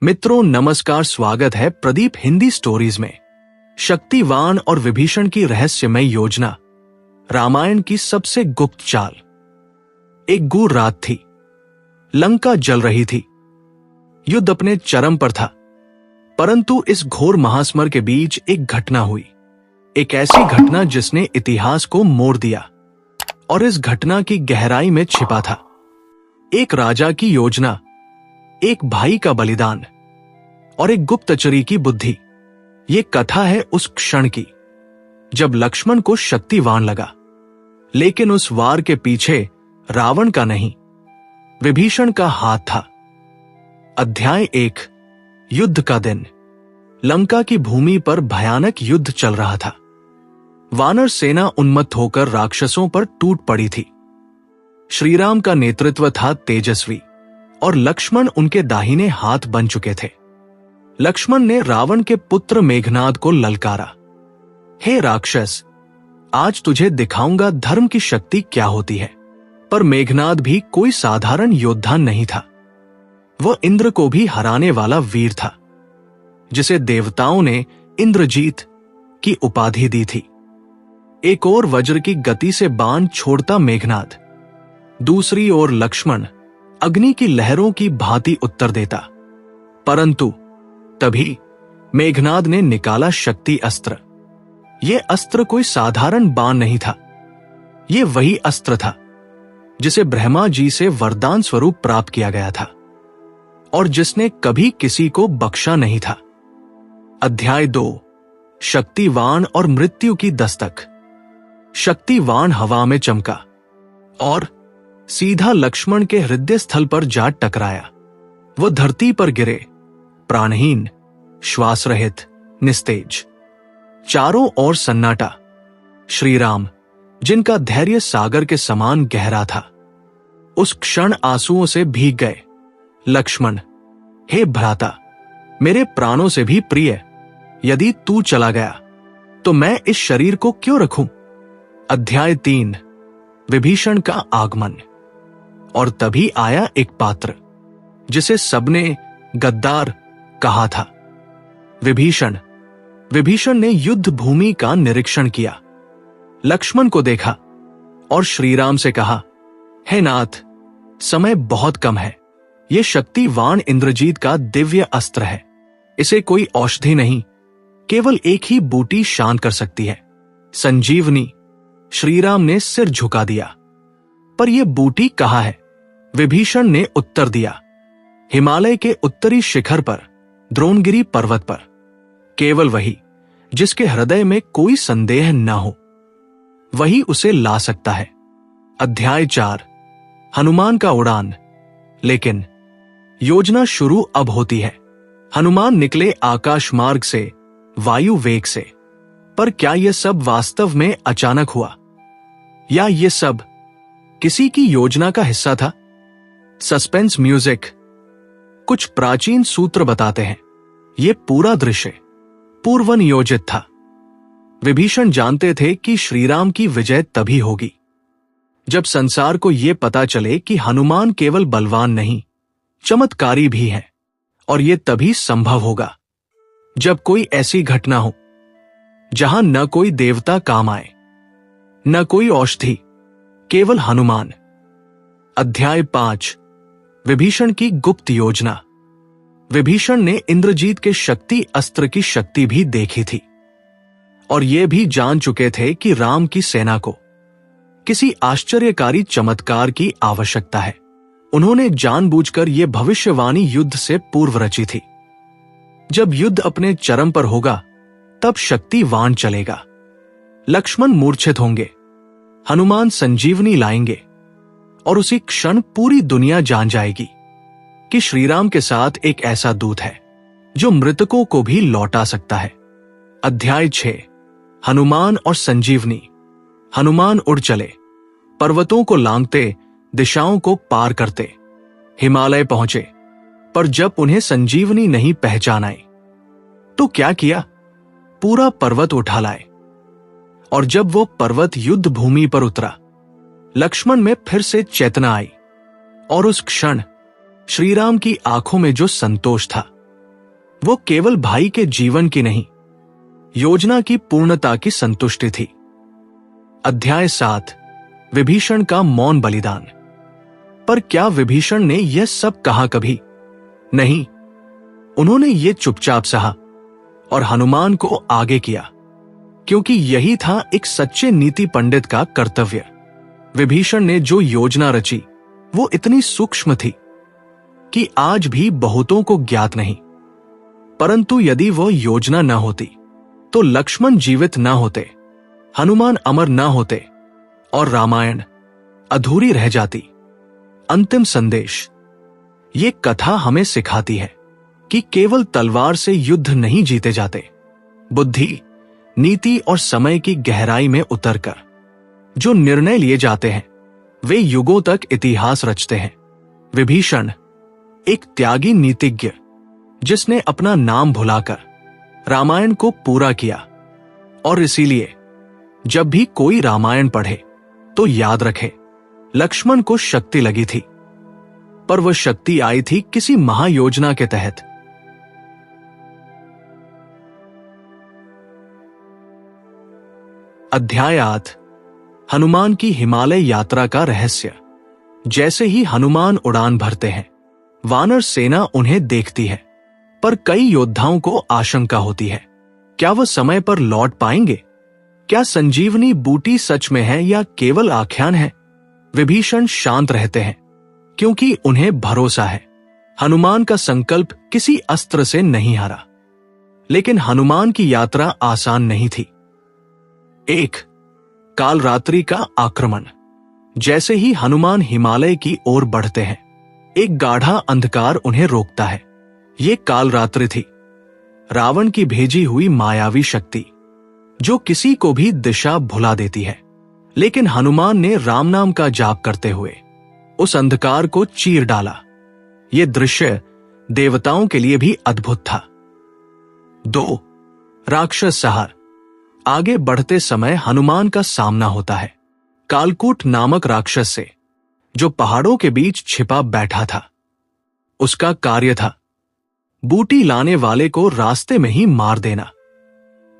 मित्रों नमस्कार, स्वागत है प्रदीप हिंदी स्टोरीज में। शक्तिवान और विभीषण की रहस्यमय योजना, रामायण की सबसे गुप्त चाल। एक गूढ़ रात थी, लंका जल रही थी, युद्ध अपने चरम पर था। परंतु इस घोर महासमर के बीच एक घटना हुई, एक ऐसी घटना जिसने इतिहास को मोड़ दिया। और इस घटना की गहराई में छिपा था एक राजा की योजना, एक भाई का बलिदान और एक गुप्तचरी की बुद्धि। ये कथा है उस क्षण की जब लक्ष्मण को शक्तिवान लगा, लेकिन उस वार के पीछे रावण का नहीं, विभीषण का हाथ था। अध्याय 1। युद्ध का दिन। लंका की भूमि पर भयानक युद्ध चल रहा था। वानर सेना उन्मत्त होकर राक्षसों पर टूट पड़ी थी। श्रीराम का नेतृत्व था तेजस्वी और लक्ष्मण उनके दाहिने हाथ बन चुके थे। लक्ष्मण ने रावण के पुत्र मेघनाद को ललकारा, हे राक्षस, आज तुझे दिखाऊंगा धर्म की शक्ति क्या होती है। पर मेघनाद भी कोई साधारण योद्धा नहीं था। वह इंद्र को भी हराने वाला वीर था, जिसे देवताओं ने इंद्रजीत की उपाधि दी थी। एक ओर वज्र की गति से बाण छोड़ता मेघनाद, दूसरी ओर लक्ष्मण अग्नि की लहरों की भांति उत्तर देता। परंतु तभी मेघनाद ने निकाला शक्ति अस्त्र। यह अस्त्र कोई साधारण बाण नहीं था, यह वही अस्त्र था जिसे ब्रह्मा जी से वरदान स्वरूप प्राप्त किया गया था और जिसने कभी किसी को बख्शा नहीं था। अध्याय 2। शक्तिवान और मृत्यु की दस्तक। शक्तिवान हवा में चमका और सीधा लक्ष्मण के हृदय स्थल पर जा टकराया। वह धरती पर गिरे, प्राणहीन, श्वास रहित, निस्तेज। चारों ओर सन्नाटा। श्रीराम, जिनका धैर्य सागर के समान गहरा था, उस क्षण आंसुओं से भीग गए। लक्ष्मण, हे भ्राता, मेरे प्राणों से भी प्रिय, यदि तू चला गया तो मैं इस शरीर को क्यों रखूं। अध्याय 3। विभीषण का आगमन। और तभी आया एक पात्र जिसे सबने गद्दार कहा था, विभीषण। विभीषण ने युद्ध भूमि का निरीक्षण किया, लक्ष्मण को देखा और श्रीराम से कहा, हे नाथ, समय बहुत कम है। यह शक्तिवान इंद्रजीत का दिव्य अस्त्र है। इसे कोई औषधि नहीं, केवल एक ही बूटी शांत कर सकती है, संजीवनी। श्रीराम ने सिर झुका दिया, पर यह बूटी कहाँ है? विभीषण ने उत्तर दिया, हिमालय के उत्तरी शिखर पर, द्रोणगिरी पर्वत पर। केवल वही जिसके हृदय में कोई संदेह न हो, वही उसे ला सकता है। अध्याय 4। हनुमान का उड़ान। लेकिन योजना शुरू अब होती है। हनुमान निकले आकाश मार्ग से, वायु वेग से। पर क्या यह सब वास्तव में अचानक हुआ, या यह सब किसी की योजना का हिस्सा था? Suspense music. कुछ प्राचीन सूत्र बताते हैं यह पूरा दृश्य पूर्व नियोजित था। विभीषण जानते थे कि श्रीराम की विजय तभी होगी जब संसार को यह पता चले कि हनुमान केवल बलवान नहीं, चमत्कारी भी है। और यह तभी संभव होगा जब कोई ऐसी घटना हो जहां न कोई देवता काम आए, न कोई औषधि, केवल हनुमान। अध्याय 5। विभीषण की गुप्त योजना। विभीषण ने इंद्रजीत के शक्ति अस्त्र की शक्ति भी देखी थी और यह भी जान चुके थे कि राम की सेना को किसी आश्चर्यकारी चमत्कार की आवश्यकता है। उन्होंने जानबूझकर यह भविष्यवाणी युद्ध से पूर्व रची थी। जब युद्ध अपने चरम पर होगा, तब शक्तिवान चलेगा, लक्ष्मण मूर्छित होंगे, हनुमान संजीवनी लाएंगे और उसी क्षण पूरी दुनिया जान जाएगी कि श्रीराम के साथ एक ऐसा दूत है जो मृतकों को भी लौटा सकता है। अध्याय 6। हनुमान और संजीवनी। हनुमान उड़ चले, पर्वतों को लांघते, दिशाओं को पार करते, हिमालय पहुंचे। पर जब उन्हें संजीवनी नहीं पहचान आई तो क्या किया? पूरा पर्वत उठा लाए। और जब वो पर्वत युद्ध भूमि पर उतरा, लक्ष्मण में फिर से चेतना आई और उस क्षण श्रीराम की आंखों में जो संतोष था वो केवल भाई के जीवन की नहीं, योजना की पूर्णता की संतुष्टि थी। अध्याय 7, विभीषण का मौन बलिदान। पर क्या विभीषण ने यह सब कहा कभी? नहीं, उन्होंने ये चुपचाप सहा और हनुमान को आगे किया, क्योंकि यही था एक सच्चे नीति पंडित का कर्तव्य। विभीषण ने जो योजना रची वो इतनी सूक्ष्म थी कि आज भी बहुतों को ज्ञात नहीं, परंतु यदि वह योजना न होती तो लक्ष्मण जीवित न होते, हनुमान अमर न होते और रामायण अधूरी रह जाती। अंतिम संदेश। ये कथा हमें सिखाती है कि केवल तलवार से युद्ध नहीं जीते जाते। बुद्धि, नीति और समय की गहराई में उतरकर जो निर्णय लिए जाते हैं वे युगों तक इतिहास रचते हैं। विभीषण एक त्यागी नीतिज्ञ, जिसने अपना नाम भुलाकर रामायण को पूरा किया, और इसीलिए जब भी कोई रामायण पढ़े तो याद रखे, लक्ष्मण को शक्ति लगी थी, पर वह शक्ति आई थी किसी महायोजना के तहत। अध्याय 8, हनुमान की हिमालय यात्रा का रहस्य। जैसे ही हनुमान उड़ान भरते हैं, वानर सेना उन्हें देखती है, पर कई योद्धाओं को आशंका होती है, क्या वह समय पर लौट पाएंगे? क्या संजीवनी बूटी सच में है या केवल आख्यान है? विभीषण शांत रहते हैं, क्योंकि उन्हें भरोसा है हनुमान का संकल्प किसी अस्त्र से नहीं हारा। लेकिन हनुमान की यात्रा आसान नहीं थी। 1, कालरात्रि का आक्रमण। जैसे ही हनुमान हिमालय की ओर बढ़ते हैं, एक गाढ़ा अंधकार उन्हें रोकता है। ये कालरात्रि थी, रावण की भेजी हुई मायावी शक्ति, जो किसी को भी दिशा भुला देती है। लेकिन हनुमान ने राम नाम का जाप करते हुए उस अंधकार को चीर डाला। यह दृश्य देवताओं के लिए भी अद्भुत था। 2, राक्षस सहार। आगे बढ़ते समय हनुमान का सामना होता है कालकूट नामक राक्षस से, जो पहाड़ों के बीच छिपा बैठा था। उसका कार्य था बूटी लाने वाले को रास्ते में ही मार देना।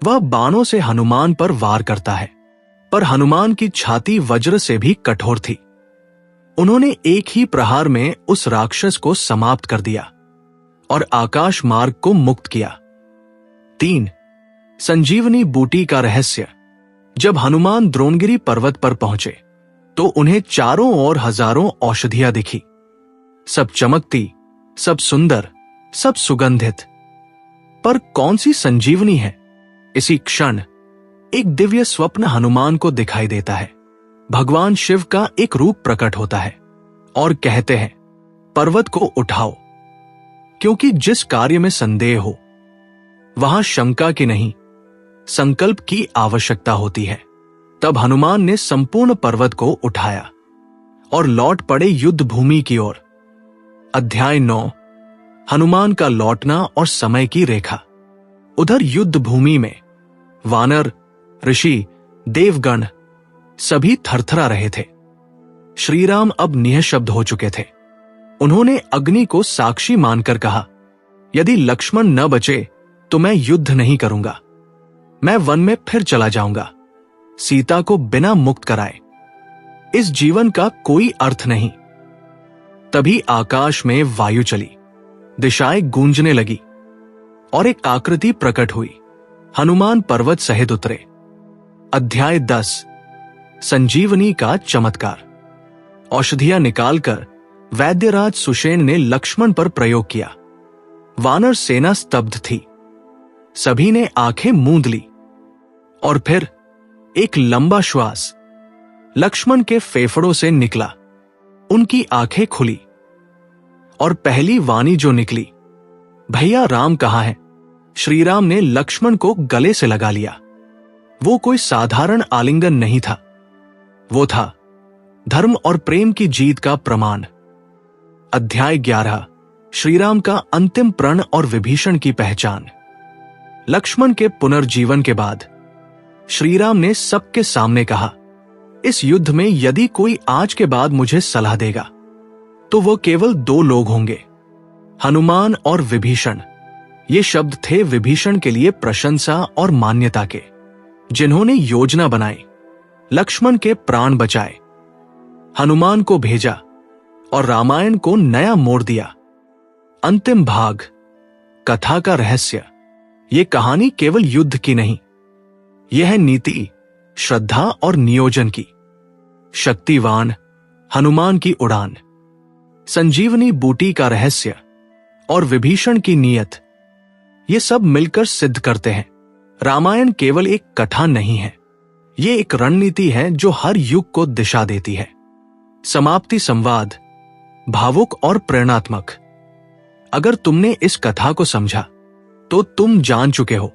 वह बाणों से हनुमान पर वार करता है, पर हनुमान की छाती वज्र से भी कठोर थी। उन्होंने एक ही प्रहार में उस राक्षस को समाप्त कर दिया और आकाश मार्ग को मुक्त किया। 3, संजीवनी बूटी का रहस्य। जब हनुमान द्रोणगिरी पर्वत पर पहुंचे तो उन्हें चारों ओर हजारों औषधियां दिखी, सब चमकती, सब सुंदर, सब सुगंधित। पर कौन सी संजीवनी है? इसी क्षण एक दिव्य स्वप्न हनुमान को दिखाई देता है। भगवान शिव का एक रूप प्रकट होता है और कहते हैं, पर्वत को उठाओ, क्योंकि जिस कार्य में संदेह हो वहां शंका की नहीं, संकल्प की आवश्यकता होती है। तब हनुमान ने संपूर्ण पर्वत को उठाया और लौट पड़े युद्ध भूमि की ओर। अध्याय 9, हनुमान का लौटना और समय की रेखा। उधर युद्ध भूमि में वानर, ऋषि, देवगण सभी थरथरा रहे थे। श्रीराम अब निःशब्द हो चुके थे। उन्होंने अग्नि को साक्षी मानकर कहा, यदि लक्ष्मण न बचे तो मैं युद्ध नहीं करूंगा। मैं वन में फिर चला जाऊंगा, सीता को बिना मुक्त कराए। इस जीवन का कोई अर्थ नहीं। तभी आकाश में वायु चली, दिशाएं गूंजने लगी और एक आकृति प्रकट हुई। हनुमान पर्वत सहित उतरे। अध्याय 10, संजीवनी का चमत्कार। औषधियां निकालकर वैद्यराज सुषेण ने लक्ष्मण पर प्रयोग किया। वानर सेना स्तब्ध थी। सभी ने आंखें मूंद ली और फिर एक लंबा श्वास लक्ष्मण के फेफड़ों से निकला। उनकी आंखें खुली और पहली वाणी जो निकली, भैया राम कहाँ है? श्रीराम ने लक्ष्मण को गले से लगा लिया। वो कोई साधारण आलिंगन नहीं था, वो था धर्म और प्रेम की जीत का प्रमाण। अध्याय 11, श्रीराम का अंतिम प्रण और विभीषण की पहचान। लक्ष्मण के पुनर्जीवन के बाद श्रीराम ने सबके सामने कहा, इस युद्ध में यदि कोई आज के बाद मुझे सलाह देगा तो वो केवल 2 लोग होंगे, हनुमान और विभीषण। ये शब्द थे विभीषण के लिए प्रशंसा और मान्यता के, जिन्होंने योजना बनाई, लक्ष्मण के प्राण बचाए, हनुमान को भेजा और रामायण को नया मोड़ दिया। अंतिम भाग, कथा का रहस्य। ये कहानी केवल युद्ध की नहीं, यह है नीति, श्रद्धा और नियोजन की। शक्तिवान, हनुमान की उड़ान, संजीवनी बूटी का रहस्य और विभीषण की नीयत, ये सब मिलकर सिद्ध करते हैं रामायण केवल एक कथा नहीं है, ये एक रणनीति है जो हर युग को दिशा देती है। समाप्ति संवाद, भावुक और प्रेरणात्मक। अगर तुमने इस कथा को समझा तो तुम जान चुके हो,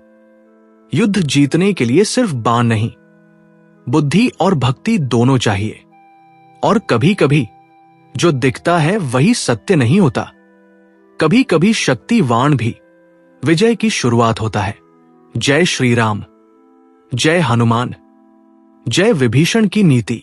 युद्ध जीतने के लिए सिर्फ बाण नहीं, बुद्धि और भक्ति दोनों चाहिए। और कभी कभी जो दिखता है वही सत्य नहीं होता। कभी कभी शक्तिवान भी विजय की शुरुआत होता है। जय श्री राम, जय हनुमान, जय विभीषण की नीति।